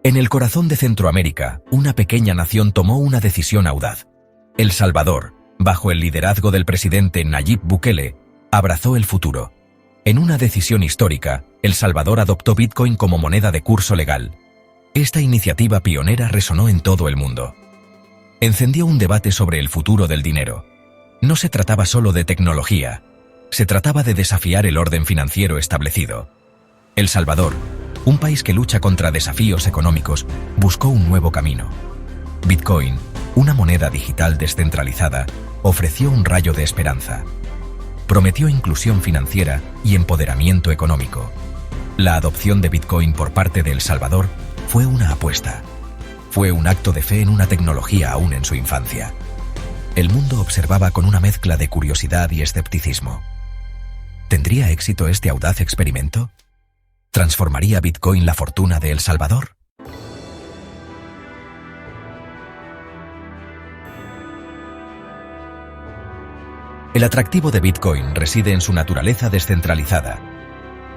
En el corazón de Centroamérica, una pequeña nación tomó una decisión audaz. El Salvador, bajo el liderazgo del presidente Nayib Bukele, abrazó el futuro. En una decisión histórica, El Salvador adoptó Bitcoin como moneda de curso legal. Esta iniciativa pionera resonó en todo el mundo. Encendió un debate sobre el futuro del dinero. No se trataba solo de tecnología, se trataba de desafiar el orden financiero establecido. El Salvador, un país que lucha contra desafíos económicos, buscó un nuevo camino. Bitcoin, una moneda digital descentralizada, ofreció un rayo de esperanza. Prometió inclusión financiera y empoderamiento económico. La adopción de Bitcoin por parte de El Salvador fue una apuesta. Fue un acto de fe en una tecnología aún en su infancia. El mundo observaba con una mezcla de curiosidad y escepticismo. ¿Tendría éxito este audaz experimento? ¿Transformaría Bitcoin la fortuna de El Salvador? El atractivo de Bitcoin reside en su naturaleza descentralizada.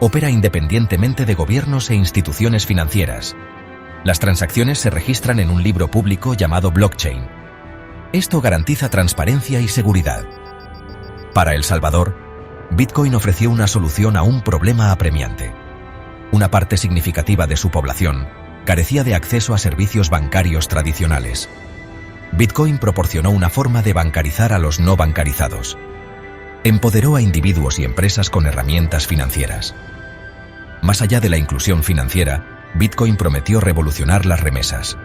Opera independientemente de gobiernos e instituciones financieras. Las transacciones se registran en un libro público llamado blockchain. Esto garantiza transparencia y seguridad. Para El Salvador, Bitcoin ofreció una solución a un problema apremiante. Una parte significativa de su población carecía de acceso a servicios bancarios tradicionales. Bitcoin proporcionó una forma de bancarizar a los no bancarizados. Empoderó a individuos y empresas con herramientas financieras. Más allá de la inclusión financiera, Bitcoin prometió revolucionar las remesas.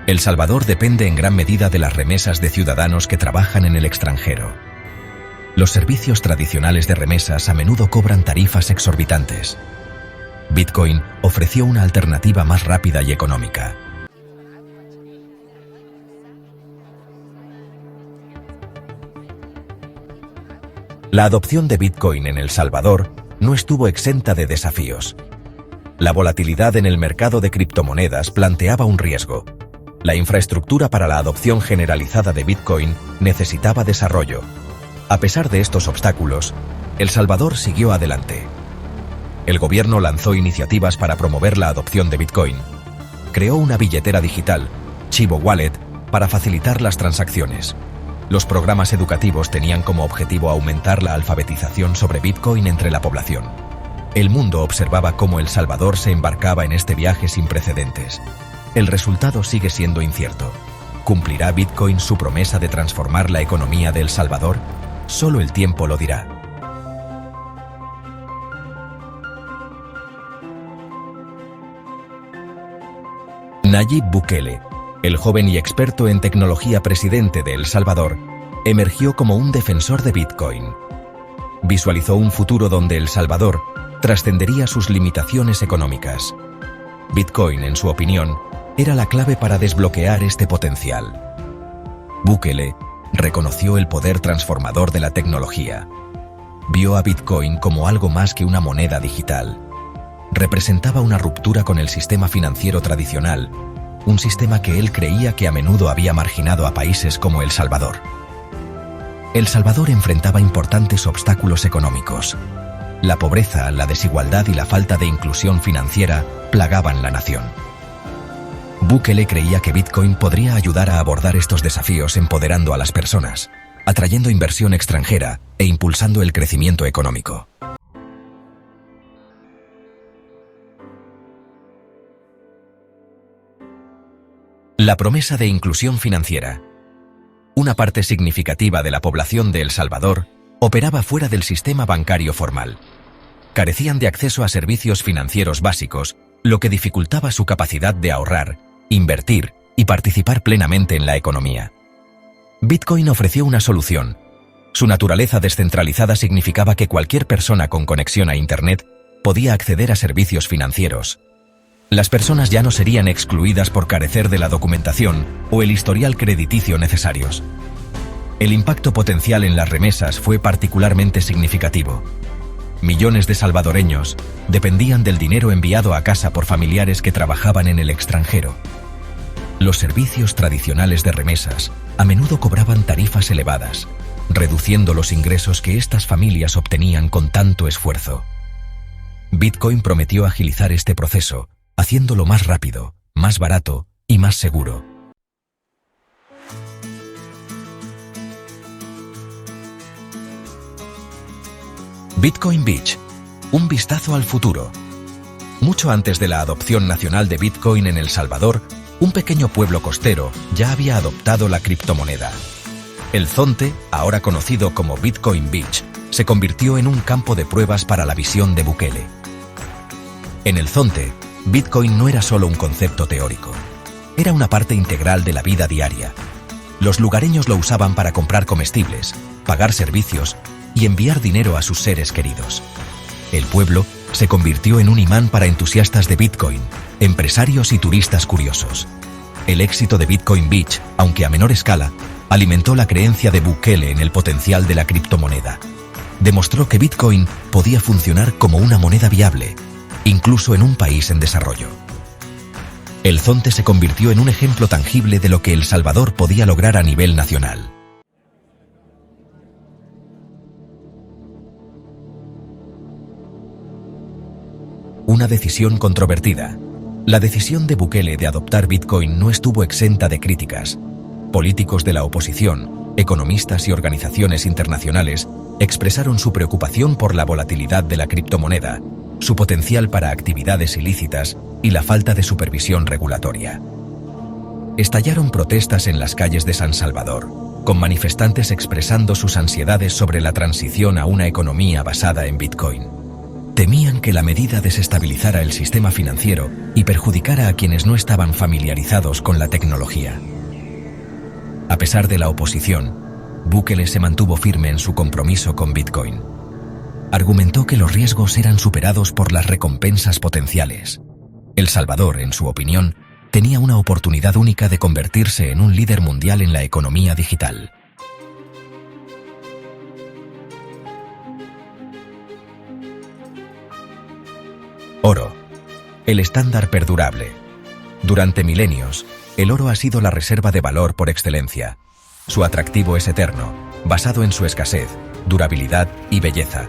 El Salvador depende en gran medida de las remesas de ciudadanos que trabajan en el extranjero. Los servicios tradicionales de remesas a menudo cobran tarifas exorbitantes. Bitcoin ofreció una alternativa más rápida y económica. La adopción de Bitcoin en El Salvador no estuvo exenta de desafíos. La volatilidad en el mercado de criptomonedas planteaba un riesgo. La infraestructura para la adopción generalizada de Bitcoin necesitaba desarrollo. A pesar de estos obstáculos, El Salvador siguió adelante. El gobierno lanzó iniciativas para promover la adopción de Bitcoin. Creó una billetera digital, Chivo Wallet, para facilitar las transacciones. Los programas educativos tenían como objetivo aumentar la alfabetización sobre Bitcoin entre la población. El mundo observaba cómo El Salvador se embarcaba en este viaje sin precedentes. El resultado sigue siendo incierto. ¿Cumplirá Bitcoin su promesa de transformar la economía de El Salvador? Solo el tiempo lo dirá. Nayib Bukele, el joven y experto en tecnología presidente de El Salvador, emergió como un defensor de Bitcoin. Visualizó un futuro donde El Salvador trascendería sus limitaciones económicas. Bitcoin, en su opinión, era la clave para desbloquear este potencial. Bukele reconoció el poder transformador de la tecnología. Vio a Bitcoin como algo más que una moneda digital. Representaba una ruptura con el sistema financiero tradicional, un sistema que él creía que a menudo había marginado a países como El Salvador. El Salvador enfrentaba importantes obstáculos económicos. La pobreza, la desigualdad y la falta de inclusión financiera plagaban la nación. Bukele creía que Bitcoin podría ayudar a abordar estos desafíos empoderando a las personas, atrayendo inversión extranjera e impulsando el crecimiento económico. La promesa de inclusión financiera. Una parte significativa de la población de El Salvador operaba fuera del sistema bancario formal. Carecían de acceso a servicios financieros básicos, lo que dificultaba su capacidad de ahorrar, invertir y participar plenamente en la economía. Bitcoin ofreció una solución. Su naturaleza descentralizada significaba que cualquier persona con conexión a Internet podía acceder a servicios financieros. Las personas ya no serían excluidas por carecer de la documentación o el historial crediticio necesarios. El impacto potencial en las remesas fue particularmente significativo. Millones de salvadoreños dependían del dinero enviado a casa por familiares que trabajaban en el extranjero. Los servicios tradicionales de remesas a menudo cobraban tarifas elevadas. reduciendo los ingresos que estas familias obtenían con tanto esfuerzo. Bitcoin prometió agilizar este proceso, haciéndolo más rápido, más barato y más seguro. Bitcoin Beach. Un vistazo al futuro. Mucho antes de la adopción nacional de Bitcoin en El Salvador, un pequeño pueblo costero ya había adoptado la criptomoneda. El Zonte, ahora conocido como Bitcoin Beach, se convirtió en un campo de pruebas para la visión de Bukele. En el Zonte, Bitcoin no era solo un concepto teórico. Era una parte integral de la vida diaria. Los lugareños lo usaban para comprar comestibles, pagar servicios y enviar dinero a sus seres queridos. El pueblo se convirtió en un imán para entusiastas de Bitcoin, empresarios y turistas curiosos. El éxito de Bitcoin Beach, aunque a menor escala, alimentó la creencia de Bukele en el potencial de la criptomoneda. Demostró que Bitcoin podía funcionar como una moneda viable, incluso en un país en desarrollo. El Zonte se convirtió en un ejemplo tangible de lo que El Salvador podía lograr a nivel nacional. Una decisión controvertida. La decisión de Bukele de adoptar Bitcoin no estuvo exenta de críticas. Políticos de la oposición, economistas y organizaciones internacionales expresaron su preocupación por la volatilidad de la criptomoneda, su potencial para actividades ilícitas y la falta de supervisión regulatoria. Estallaron protestas en las calles de San Salvador, con manifestantes expresando sus ansiedades sobre la transición a una economía basada en Bitcoin. Temían que la medida desestabilizara el sistema financiero y perjudicara a quienes no estaban familiarizados con la tecnología. A pesar de la oposición, Bukele se mantuvo firme en su compromiso con Bitcoin. Argumentó que los riesgos eran superados por las recompensas potenciales. El Salvador, en su opinión, tenía una oportunidad única de convertirse en un líder mundial en la economía digital. Oro. El estándar perdurable. Durante milenios, el oro ha sido la reserva de valor por excelencia. Su atractivo es eterno, basado en su escasez, durabilidad y belleza.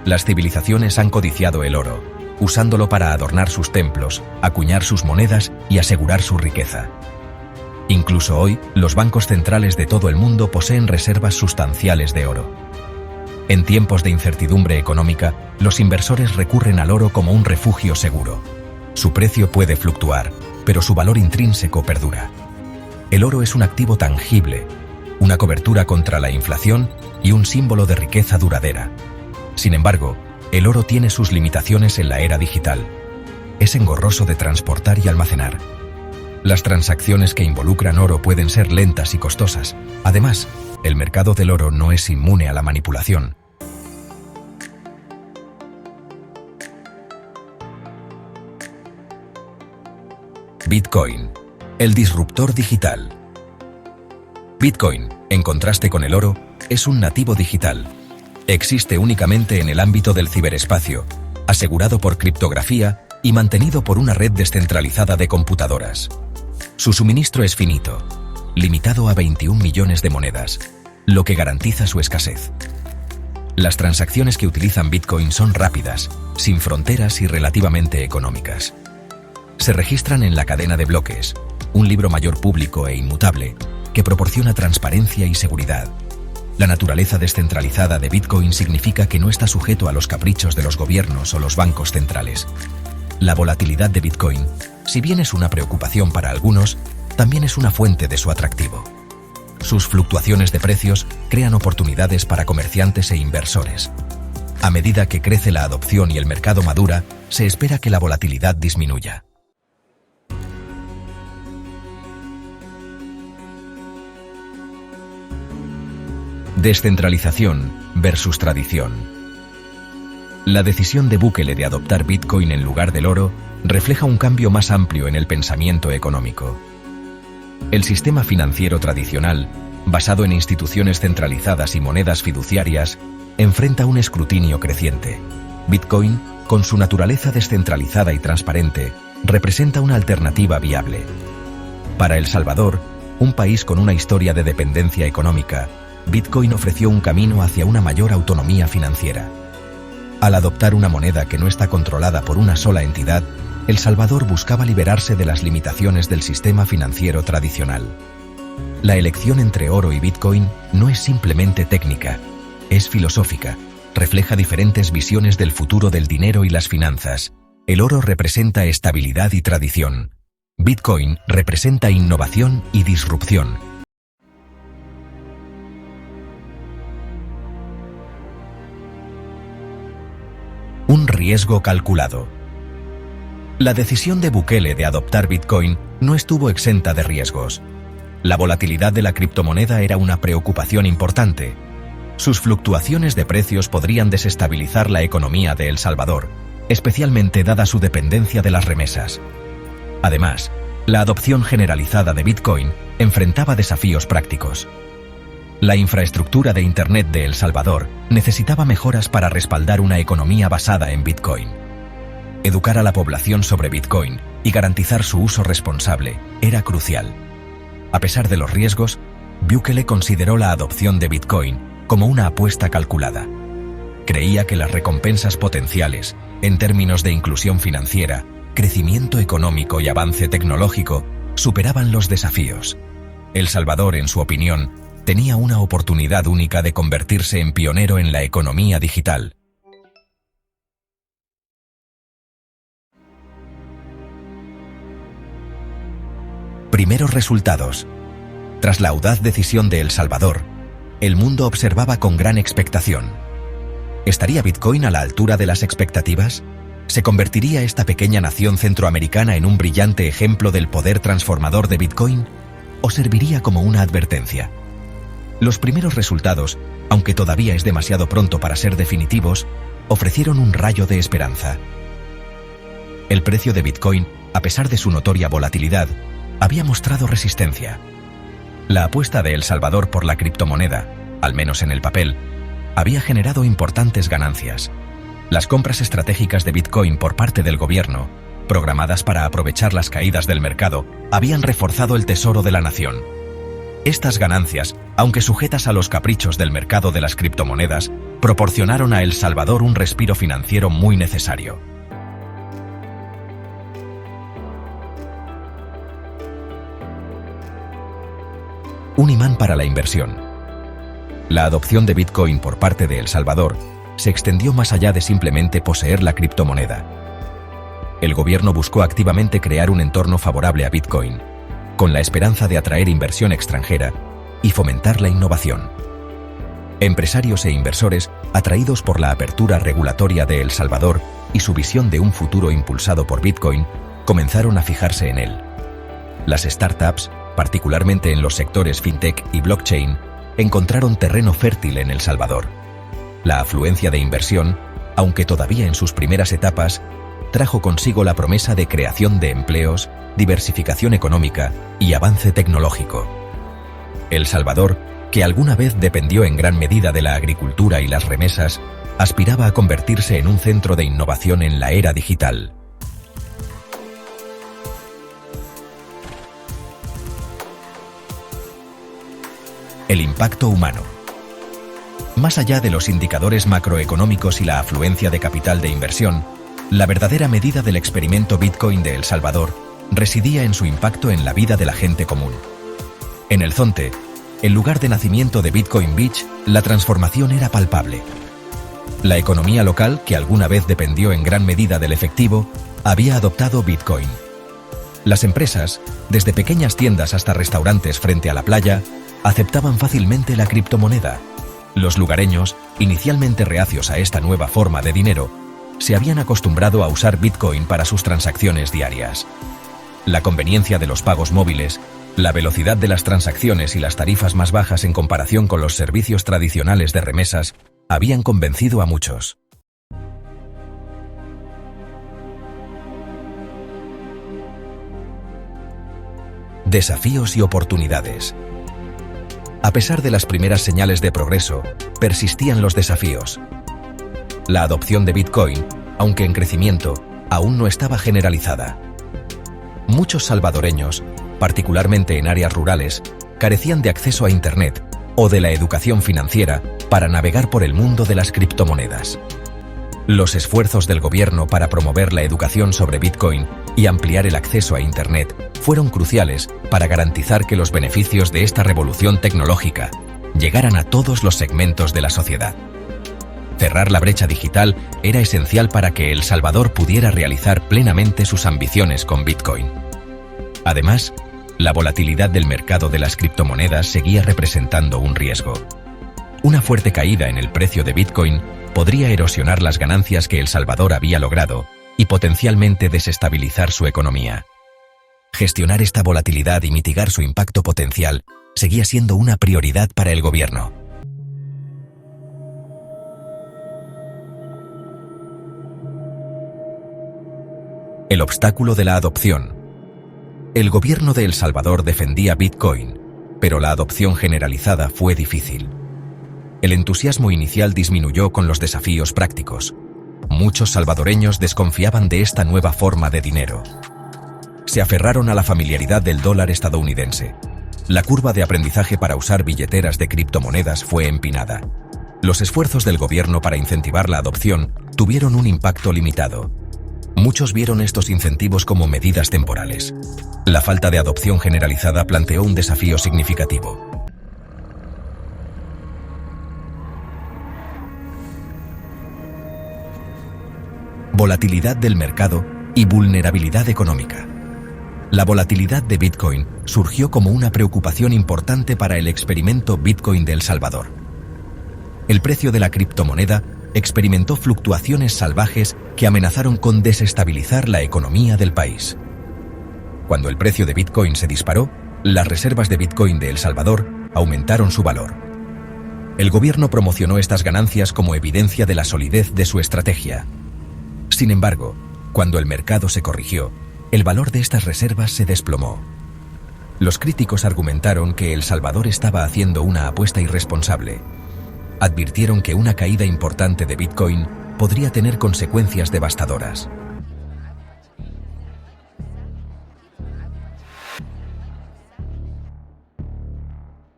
Las civilizaciones han codiciado el oro, usándolo para adornar sus templos, acuñar sus monedas y asegurar su riqueza. Incluso hoy, los bancos centrales de todo el mundo poseen reservas sustanciales de oro. En tiempos de incertidumbre económica, los inversores recurren al oro como un refugio seguro. Su precio puede fluctuar, pero su valor intrínseco perdura. El oro es un activo tangible, una cobertura contra la inflación y un símbolo de riqueza duradera. Sin embargo, el oro tiene sus limitaciones en la era digital. Es engorroso de transportar y almacenar. Las transacciones que involucran oro pueden ser lentas y costosas. Además, el mercado del oro no es inmune a la manipulación. Bitcoin, el disruptor digital. Bitcoin, en contraste con el oro, es un nativo digital. Existe únicamente en el ámbito del ciberespacio, asegurado por criptografía y mantenido por una red descentralizada de computadoras. Su suministro es finito, limitado a 21 millones de monedas, lo que garantiza su escasez. Las transacciones que utilizan Bitcoin son rápidas, sin fronteras y relativamente económicas. Se registran en la cadena de bloques, un libro mayor público e inmutable que proporciona transparencia y seguridad. La naturaleza descentralizada de Bitcoin significa que no está sujeto a los caprichos de los gobiernos o los bancos centrales. La volatilidad de Bitcoin, si bien es una preocupación para algunos, también es una fuente de su atractivo. Sus fluctuaciones de precios crean oportunidades para comerciantes e inversores. A medida que crece la adopción y el mercado madura, se espera que la volatilidad disminuya. Descentralización versus tradición. La decisión de Bukele de adoptar Bitcoin en lugar del oro refleja un cambio más amplio en el pensamiento económico. El sistema financiero tradicional, basado en instituciones centralizadas y monedas fiduciarias, enfrenta un escrutinio creciente. Bitcoin, con su naturaleza descentralizada y transparente, representa una alternativa viable. Para El Salvador, un país con una historia de dependencia económica, Bitcoin ofreció un camino hacia una mayor autonomía financiera. Al adoptar una moneda que no está controlada por una sola entidad, El Salvador buscaba liberarse de las limitaciones del sistema financiero tradicional. La elección entre oro y Bitcoin no es simplemente técnica, es filosófica. Refleja diferentes visiones del futuro del dinero y las finanzas. El oro representa estabilidad y tradición. Bitcoin representa innovación y disrupción. Un riesgo calculado. La decisión de Bukele de adoptar Bitcoin no estuvo exenta de riesgos. La volatilidad de la criptomoneda era una preocupación importante. Sus fluctuaciones de precios podrían desestabilizar la economía de El Salvador, especialmente dada su dependencia de las remesas. Además, la adopción generalizada de Bitcoin enfrentaba desafíos prácticos. La infraestructura de Internet de El Salvador necesitaba mejoras para respaldar una economía basada en Bitcoin. Educar a la población sobre Bitcoin y garantizar su uso responsable era crucial. A pesar de los riesgos, Bukele consideró la adopción de Bitcoin como una apuesta calculada. Creía que las recompensas potenciales, en términos de inclusión financiera, crecimiento económico y avance tecnológico, superaban los desafíos. El Salvador, en su opinión, tenía una oportunidad única de convertirse en pionero en la economía digital. Primeros resultados. Tras la audaz decisión de El Salvador, el mundo observaba con gran expectación. ¿Estaría Bitcoin a la altura de las expectativas? ¿Se convertiría esta pequeña nación centroamericana en un brillante ejemplo del poder transformador de Bitcoin? ¿O serviría como una advertencia? Los primeros resultados, aunque todavía es demasiado pronto para ser definitivos, ofrecieron un rayo de esperanza. El precio de Bitcoin, a pesar de su notoria volatilidad, había mostrado resistencia. La apuesta de El Salvador por la criptomoneda, al menos en el papel, había generado importantes ganancias. Las compras estratégicas de Bitcoin por parte del gobierno, programadas para aprovechar las caídas del mercado, habían reforzado el tesoro de la nación. Estas ganancias, aunque sujetas a los caprichos del mercado de las criptomonedas, proporcionaron a El Salvador un respiro financiero muy necesario. Un imán para la inversión. La adopción de Bitcoin por parte de El Salvador se extendió más allá de simplemente poseer la criptomoneda. El gobierno buscó activamente crear un entorno favorable a Bitcoin, con la esperanza de atraer inversión extranjera y fomentar la innovación. Empresarios e inversores, atraídos por la apertura regulatoria de El Salvador y su visión de un futuro impulsado por Bitcoin, comenzaron a fijarse en él. Las startups, particularmente en los sectores fintech y blockchain, encontraron terreno fértil en El Salvador. La afluencia de inversión, aunque todavía en sus primeras etapas, trajo consigo la promesa de creación de empleos, diversificación económica y avance tecnológico. El Salvador, que alguna vez dependió en gran medida de la agricultura y las remesas, aspiraba a convertirse en un centro de innovación en la era digital. El impacto humano. Más allá de los indicadores macroeconómicos y la afluencia de capital de inversión, la verdadera medida del experimento Bitcoin de El Salvador residía en su impacto en la vida de la gente común. En El Zonte, el lugar de nacimiento de Bitcoin Beach, la transformación era palpable. La economía local, que alguna vez dependió en gran medida del efectivo, había adoptado Bitcoin. Las empresas, desde pequeñas tiendas hasta restaurantes frente a la playa, aceptaban fácilmente la criptomoneda. Los lugareños, inicialmente reacios a esta nueva forma de dinero, se habían acostumbrado a usar Bitcoin para sus transacciones diarias. La conveniencia de los pagos móviles, la velocidad de las transacciones y las tarifas más bajas en comparación con los servicios tradicionales de remesas habían convencido a muchos. Desafíos y oportunidades. A pesar de las primeras señales de progreso, persistían los desafíos. La adopción de Bitcoin, aunque en crecimiento, aún no estaba generalizada. Muchos salvadoreños, particularmente en áreas rurales, carecían de acceso a Internet o de la educación financiera para navegar por el mundo de las criptomonedas. Los esfuerzos del gobierno para promover la educación sobre Bitcoin y ampliar el acceso a Internet fueron cruciales para garantizar que los beneficios de esta revolución tecnológica llegaran a todos los segmentos de la sociedad. Cerrar la brecha digital era esencial para que El Salvador pudiera realizar plenamente sus ambiciones con Bitcoin. Además, la volatilidad del mercado de las criptomonedas seguía representando un riesgo. Una fuerte caída en el precio de Bitcoin podría erosionar las ganancias que El Salvador había logrado y potencialmente desestabilizar su economía. Gestionar esta volatilidad y mitigar su impacto potencial seguía siendo una prioridad para el gobierno. El obstáculo de la adopción. El gobierno de El Salvador defendía Bitcoin, pero la adopción generalizada fue difícil. El entusiasmo inicial disminuyó con los desafíos prácticos. Muchos salvadoreños desconfiaban de esta nueva forma de dinero. Se aferraron a la familiaridad del dólar estadounidense. La curva de aprendizaje para usar billeteras de criptomonedas fue empinada. Los esfuerzos del gobierno para incentivar la adopción tuvieron un impacto limitado. Muchos vieron estos incentivos como medidas temporales. La falta de adopción generalizada planteó un desafío significativo. Volatilidad del mercado y vulnerabilidad económica. La volatilidad de Bitcoin surgió como una preocupación importante para el experimento Bitcoin de El Salvador. El precio de la criptomoneda experimentó fluctuaciones salvajes que amenazaron con desestabilizar la economía del país. Cuando el precio de Bitcoin se disparó, las reservas de Bitcoin de El Salvador aumentaron su valor. El gobierno promocionó estas ganancias como evidencia de la solidez de su estrategia. Sin embargo, cuando el mercado se corrigió, el valor de estas reservas se desplomó. Los críticos argumentaron que El Salvador estaba haciendo una apuesta irresponsable. Advirtieron que una caída importante de Bitcoin podría tener consecuencias devastadoras.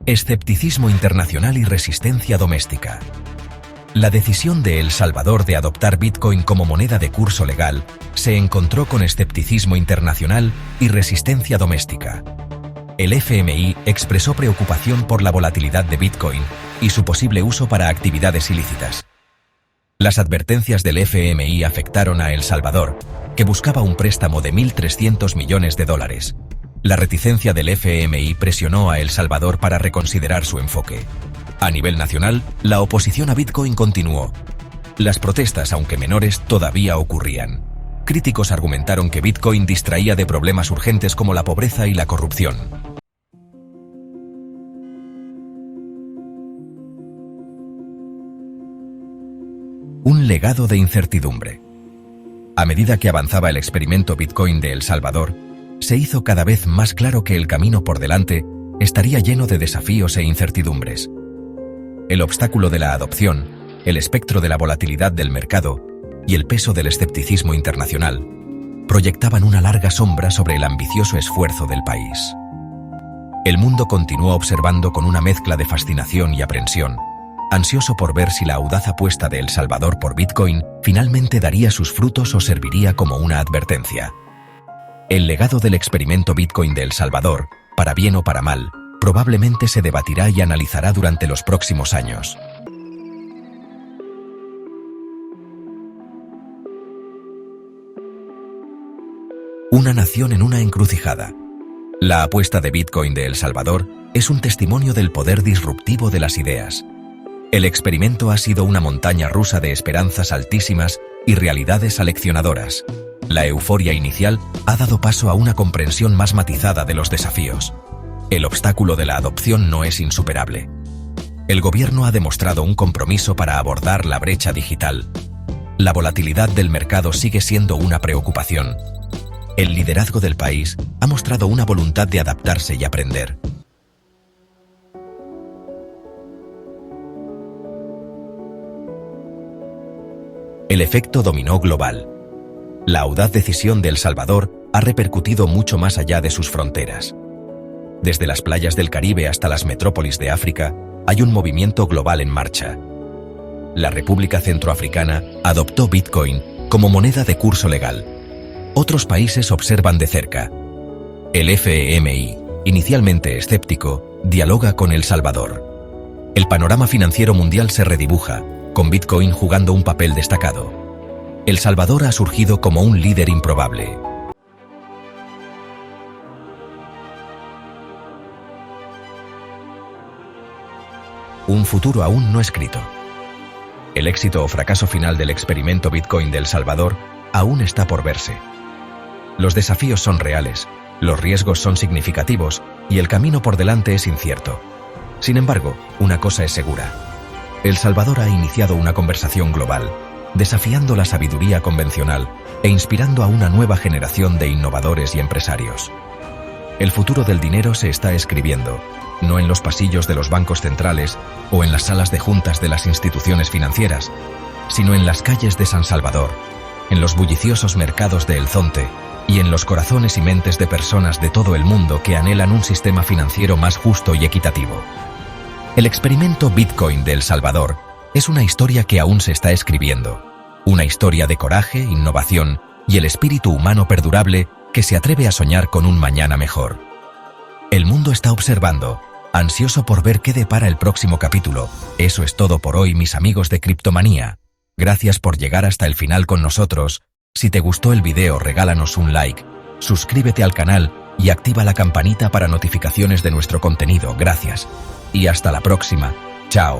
Escepticismo internacional y resistencia doméstica. La decisión de El Salvador de adoptar Bitcoin como moneda de curso legal se encontró con escepticismo internacional y resistencia doméstica. El FMI expresó preocupación por la volatilidad de Bitcoin y su posible uso para actividades ilícitas. Las advertencias del FMI afectaron a El Salvador, que buscaba un préstamo de $1.300 millones. La reticencia del FMI presionó a El Salvador para reconsiderar su enfoque. A nivel nacional, la oposición a Bitcoin continuó. Las protestas, aunque menores, todavía ocurrían. Críticos argumentaron que Bitcoin distraía de problemas urgentes como la pobreza y la corrupción. Un legado de incertidumbre. A medida que avanzaba el experimento Bitcoin de El Salvador, se hizo cada vez más claro que el camino por delante estaría lleno de desafíos e incertidumbres. El obstáculo de la adopción, el espectro de la volatilidad del mercado y el peso del escepticismo internacional proyectaban una larga sombra sobre el ambicioso esfuerzo del país. El mundo continuó observando con una mezcla de fascinación y aprensión, ansioso por ver si la audaz apuesta de El Salvador por Bitcoin finalmente daría sus frutos o serviría como una advertencia. El legado del experimento Bitcoin de El Salvador, para bien o para mal, probablemente se debatirá y analizará durante los próximos años. Una nación en una encrucijada. La apuesta de Bitcoin de El Salvador es un testimonio del poder disruptivo de las ideas. El experimento ha sido una montaña rusa de esperanzas altísimas y realidades aleccionadoras. La euforia inicial ha dado paso a una comprensión más matizada de los desafíos. El obstáculo de la adopción no es insuperable. El gobierno ha demostrado un compromiso para abordar la brecha digital. La volatilidad del mercado sigue siendo una preocupación. El liderazgo del país ha mostrado una voluntad de adaptarse y aprender. El efecto dominó global. La audaz decisión de El Salvador ha repercutido mucho más allá de sus fronteras. Desde las playas del Caribe hasta las metrópolis de África, hay un movimiento global en marcha. La República Centroafricana adoptó Bitcoin como moneda de curso legal. Otros países observan de cerca. El FMI, inicialmente escéptico, dialoga con El Salvador. El panorama financiero mundial se redibuja, con Bitcoin jugando un papel destacado. El Salvador ha surgido como un líder improbable. Un futuro aún no escrito. El éxito o fracaso final del experimento Bitcoin de El Salvador aún está por verse. Los desafíos son reales, los riesgos son significativos y el camino por delante es incierto. Sin embargo, una cosa es segura. El Salvador ha iniciado una conversación global, desafiando la sabiduría convencional e inspirando a una nueva generación de innovadores y empresarios. El futuro del dinero se está escribiendo, no en los pasillos de los bancos centrales o en las salas de juntas de las instituciones financieras, sino en las calles de San Salvador, en los bulliciosos mercados de El Zonte y en los corazones y mentes de personas de todo el mundo que anhelan un sistema financiero más justo y equitativo. El experimento Bitcoin de El Salvador es una historia que aún se está escribiendo, una historia de coraje, innovación y el espíritu humano perdurable que se atreve a soñar con un mañana mejor. El mundo está observando, ansioso por ver qué depara el próximo capítulo. Eso es todo por hoy, mis amigos de Criptomanía. Gracias por llegar hasta el final con nosotros. Si te gustó el video, regálanos un like, suscríbete al canal y activa la campanita para notificaciones de nuestro contenido. Gracias. Y hasta la próxima. Chao.